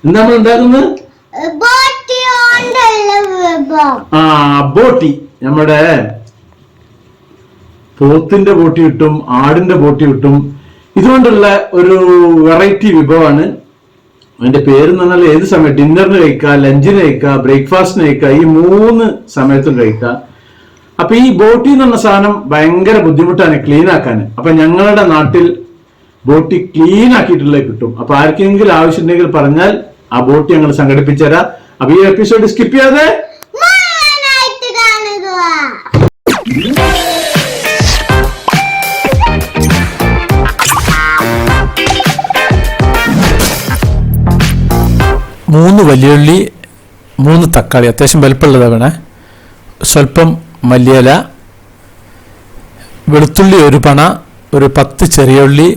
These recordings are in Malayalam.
എന്താ നമ്മൾ ഉണ്ടാക്കുന്നത്? ബോട്ടി. നമ്മുടെ പോത്തിന്റെ ബോട്ടി കിട്ടും, ആടിന്റെ ബോട്ടി കിട്ടും. ഇതുകൊണ്ടുള്ള ഒരു വെറൈറ്റി വിഭവമാണ്. അതിന്റെ പേര് എന്ന് പറഞ്ഞാൽ ഏത് സമയം ഡിന്നറിന് കഴിക്കാം, ലഞ്ചിന് കഴിക്കാം, ബ്രേക്ക്ഫാസ്റ്റിന് കഴിക്കാം, ഈ 3 സമയത്തും കഴിക്കാം. അപ്പൊ ഈ ബോട്ടി എന്ന് പറഞ്ഞ സാധനം ഭയങ്കര ബുദ്ധിമുട്ടാണ് ക്ലീൻ ആക്കാൻ. അപ്പൊ ഞങ്ങളുടെ നാട്ടിൽ ബോട്ടി ക്ലീൻ ആക്കിയിട്ടുള്ളത് കിട്ടും. അപ്പൊ ആർക്കെങ്കിലും ആവശ്യമുണ്ടെങ്കിൽ പറഞ്ഞാൽ ആ ബോട്ടി ഞങ്ങൾ സംഘടിപ്പിച്ചു തരാം. അപ്പൊ ഈ എപ്പിസോഡ് സ്കിപ്പ് ചെയ്യാതെ മൂന്ന് വലിയുള്ളി, 3 തക്കാളി, അത്യാവശ്യം വലുപ്പമുള്ളതാ വേണേ, സ്വല്പം മല്ലിയില, വെളുത്തുള്ളി 1 പണ, ഒരു 10 ചെറിയ ഉള്ളി,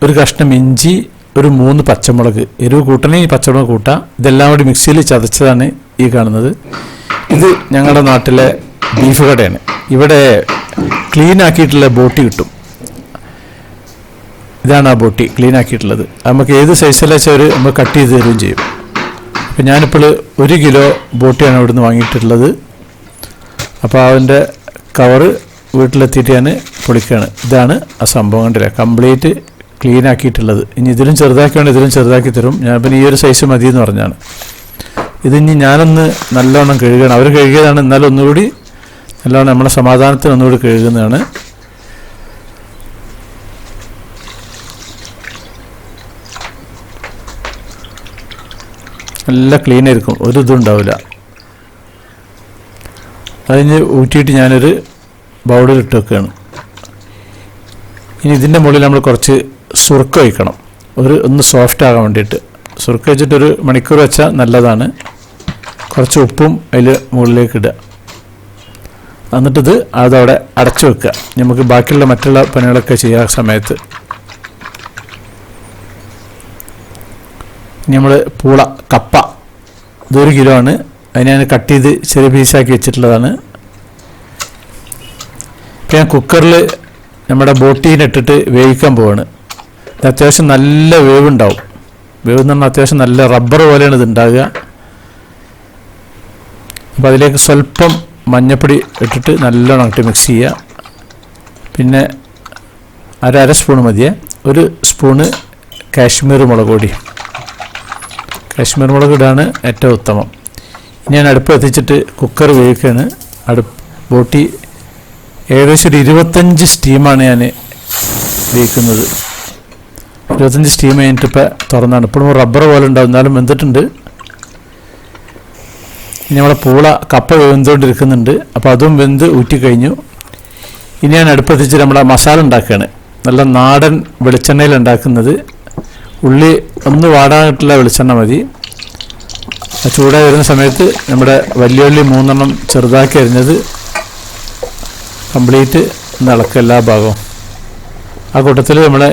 ഒരു കഷ്ണം ഇഞ്ചി, ഒരു 3 പച്ചമുളക്. എരിവ് കൂട്ടണേ പച്ചമുളക് കൂട്ടാം. ഇതെല്ലാം കൂടി മിക്സിയിൽ ചതച്ചതാണ് ഈ കാണുന്നത്. ഇത് ഞങ്ങളുടെ നാട്ടിലെ ബീഫ് കടയാണ്. ഇവിടെ ക്ലീൻ ആക്കിയിട്ടുള്ള ബോട്ടി കിട്ടും. ഇതാണ് ആ ബോട്ടി ക്ലീൻ ആക്കിയിട്ടുള്ളത്. നമുക്ക് ഏത് സൈസിലെ വെച്ചാൽ നമ്മൾ കട്ട് ചെയ്ത് തരുകയും ചെയ്യും. അപ്പം ഞാനിപ്പോൾ 1 കിലോ ബോട്ടിയാണ് ഇവിടുന്ന് വാങ്ങിയിട്ടുള്ളത്. അപ്പോൾ അതിൻ്റെ കവറ് വീട്ടിലെത്തിയിട്ട് ഞാൻ പൊളിക്കുകയാണ്. ഇതാണ് ആ സംഭവം, കണ്ടില്ല, കംപ്ലീറ്റ് ക്ലീൻ ആക്കിയിട്ടുള്ളത്. ഇനി ഇതിലും ചെറുതാക്കി വേണം, ഇതിലും ചെറുതാക്കി തരും. ഞാൻ പിന്നെ ഈ ഒരു സൈസ് മതി എന്ന് പറഞ്ഞാണ്. ഇതിനി ഞാനൊന്ന് നല്ലോണം കഴുകണം. അവർ കഴുകിയതാണ്, എന്നാലും ഒന്നുകൂടി നല്ലോണം നമ്മളെ സമാധാനത്തിന് ഒന്നുകൂടി കഴുകുന്നതാണ്. നല്ല ക്ലീൻ ആയിരിക്കും, ഒരു ഇതും ഉണ്ടാവില്ല. അതിന് ഊറ്റിയിട്ട് ഞാനൊരു ബൗളിലിട്ട് വെക്കുകയാണ്. ഇനി ഇതിൻ്റെ മുകളിൽ നമ്മൾ കുറച്ച് സുർക്ക ഒഴിക്കണം, ഒന്ന് സോഫ്റ്റ് ആകാൻ വേണ്ടിയിട്ട്. സുർക്ക വെച്ചിട്ട് 1 മണിക്കൂർ വെച്ചാൽ നല്ലതാണ്. കുറച്ച് ഉപ്പും അതിൽ മുകളിലേക്ക് ഇടുക. എന്നിട്ടിത് അതവിടെ അടച്ചു വെക്കുക. നമുക്ക് ബാക്കിയുള്ള മറ്റുള്ള പണികളൊക്കെ ചെയ്യാൻ സമയത്ത്. ഇനി നമ്മൾ പൂള, കപ്പ, ഇത് 1 കിലോ ആണ്. അതിന് ഞാൻ കട്ട് ചെയ്ത് ചെറിയ പീസാക്കി വെച്ചിട്ടുള്ളതാണ്. ഇപ്പം ഞാൻ കുക്കറിൽ നമ്മുടെ ബോട്ടീനിട്ടിട്ട് വേവിക്കാൻ പോവാണ്. ഇത് അത്യാവശ്യം നല്ല വേവുണ്ടാവും. വേവ് എന്ന് പറഞ്ഞാൽ അത്യാവശ്യം നല്ല റബ്ബർ പോലെയാണ് ഇത് ഉണ്ടാകുക. അപ്പോൾ അതിലേക്ക് സ്വല്പം മഞ്ഞപ്പൊടി ഇട്ടിട്ട് നല്ലോണം ഇട്ട് മിക്സ് ചെയ്യുക. പിന്നെ അര സ്പൂൺ മതിയേ. 1 സ്പൂണ് കാശ്മീർ മുളക് പൊടി. കാശ്മീർ മുളക് ഇടാണ് ഏറ്റവും ഉത്തമം. ഇനി ഞാൻ അടുപ്പ് എത്തിച്ചിട്ട് കുക്കർ വേവിക്കുകയാണ്. ബോട്ടി ഏകദേശം ഒരു 25 സ്റ്റീമാണ് ഞാൻ വേവിക്കുന്നത്. 25 സ്റ്റീം കഴിഞ്ഞിട്ട് ഇപ്പം തുറന്നാണ്. ഇപ്പോഴും റബ്ബർ പോലെ ഉണ്ടാവും, എന്നാലും വെന്തിട്ടുണ്ട്. ഇനി നമ്മളെ പൂള, കപ്പ വെന്തുകൊണ്ടിരിക്കുന്നുണ്ട്. അപ്പോൾ അതും വെന്ത് ഊറ്റിക്കഴിഞ്ഞു. ഇനി ഞാൻ അടുപ്പത്തിച്ച് നമ്മളെ മസാല ഉണ്ടാക്കുകയാണ്. നല്ല നാടൻ വെളിച്ചെണ്ണയിൽ ഉണ്ടാക്കുന്നത്. ഉള്ളി ഒന്ന് വാടാനായിട്ടുള്ള വെളിച്ചെണ്ണ മതി. ചൂടായി വരുന്ന സമയത്ത് നമ്മുടെ വലിയ ഉള്ളി 3 എണ്ണം ചെറുതാക്കി അരിഞ്ഞത് കംപ്ലീറ്റ് ഇളക്കുക എല്ലാ ഭാഗവും. ആ കൂട്ടത്തിൽ നമ്മളെ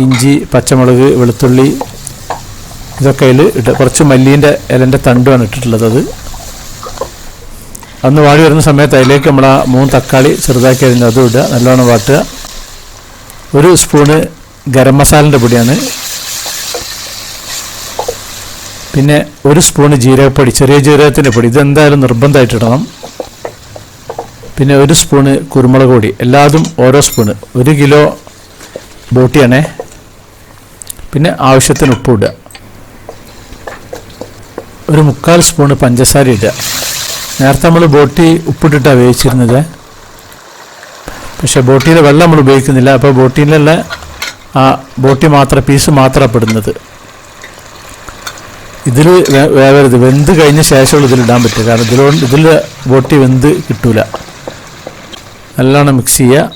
ഇഞ്ചി, പച്ചമുളക്, വെളുത്തുള്ളി ഇതൊക്കെ അതിൽ ഇട്ട് കുറച്ച് മല്ലീൻ്റെ ഇലൻ്റെ തണ്ടുമാണ് ഇട്ടിട്ടുള്ളത്. അന്ന് വാടി വരുന്ന സമയത്ത് അതിലേക്ക് നമ്മൾ ആ 3 തക്കാളി ചെറുതാക്കി അരിഞ്ഞ് അതും ഇടുക. നല്ലോണം വാട്ടുക. 1 സ്പൂണ് ഗരം മസാലൻ്റെ പൊടിയാണ്. പിന്നെ 1 സ്പൂണ് ജീരകപ്പൊടി, ചെറിയ ജീരകത്തിൻ്റെ പൊടി, ഇതെന്തായാലും നിർബന്ധമായിട്ടിടണം. പിന്നെ 1 സ്പൂണ് കുരുമുളക് പൊടി, എല്ലാതും ഓരോ സ്പൂണ്. 1 കിലോ ബോട്ടിയാണേ. പിന്നെ ആവശ്യത്തിന് ഉപ്പ് ഇടുക. 1/4 സ്പൂണ് പഞ്ചസാര ഇടുക. നേരത്തെ നമ്മൾ ബോട്ടി ഉപ്പിട്ടിട്ടാണ് വേവിച്ചിരുന്നത്. പക്ഷേ ബോട്ടിയിലെ വെള്ളം നമ്മൾ ഉപയോഗിക്കുന്നില്ല. അപ്പോൾ ബോട്ടിയിലുള്ള ആ ബോട്ടി മാത്രം, പീസ് മാത്രമാണ് പെടുന്നത്. ഇതിൽ വേവരുത്, വെന്ത് കഴിഞ്ഞ ശേഷമുള്ള ഇതിലിടാൻ പറ്റും. കാരണം ഇതിൽ ബോട്ടി വെന്ത് കിട്ടൂല. നല്ലോണം മിക്സ് ചെയ്യുക.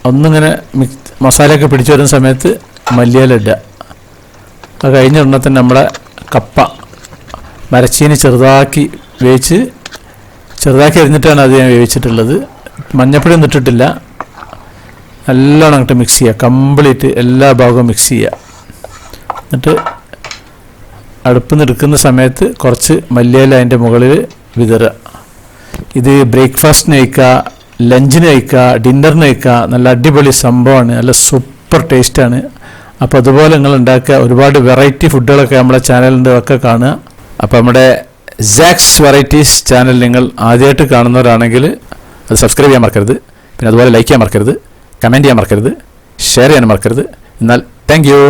ഒന്നിങ്ങനെ മസാലയൊക്കെ പിടിച്ചു വരുന്ന സമയത്ത് മല്ലിയില ഇടുക. അത് കഴിഞ്ഞ ഉടനെ തന്നെ നമ്മുടെ കപ്പ മരച്ചീനി ചെറുതാക്കി അരിഞ്ഞിട്ടാണ് അത് ഞാൻ വേവിച്ചിട്ടുള്ളത്. മഞ്ഞപ്പൊടി ഒന്നും ഇട്ടിട്ടില്ല. നല്ലോണം അങ്ങോട്ട് മിക്സ് ചെയ്യുക. കംപ്ലീറ്റ് എല്ലാ ഭാഗവും മിക്സ് ചെയ്യുക. എന്നിട്ട് അടുപ്പിൽ നിന്ന് എടുക്കുന്ന സമയത്ത് കുറച്ച് മല്ലിയില അതിൻ്റെ മുകളിൽ വിതറുക. ഇത് ബ്രേക്ക്ഫാസ്റ്റിന് കഴിക്കുക, ലഞ്ചിന് കഴിക്കുക, ഡിന്നറിന് കഴിക്കുക. നല്ല അടിപൊളി സംഭവമാണ്. നല്ല സൂപ്പർ ടേസ്റ്റാണ്. അപ്പോൾ അതുപോലെ നിങ്ങൾ ഉണ്ടാക്കുക. ഒരുപാട് വെറൈറ്റി ഫുഡുകളൊക്കെ നമ്മുടെ ചാനലിൻ്റെ ഒക്കെ കാണുക. അപ്പോൾ നമ്മുടെ സാക്സ് വെറൈറ്റീസ് ചാനൽ നിങ്ങൾ ആദ്യമായിട്ട് കാണുന്നവരാണെങ്കിൽ അത് സബ്സ്ക്രൈബ് ചെയ്യാൻ മറക്കരുത്. പിന്നെ അതുപോലെ ലൈക്ക് ചെയ്യാൻ മറക്കരുത്, കമൻറ്റ് ചെയ്യാൻ മറക്കരുത്, ഷെയർ ചെയ്യാൻ മറക്കരുത്. എന്നാൽ താങ്ക് യു.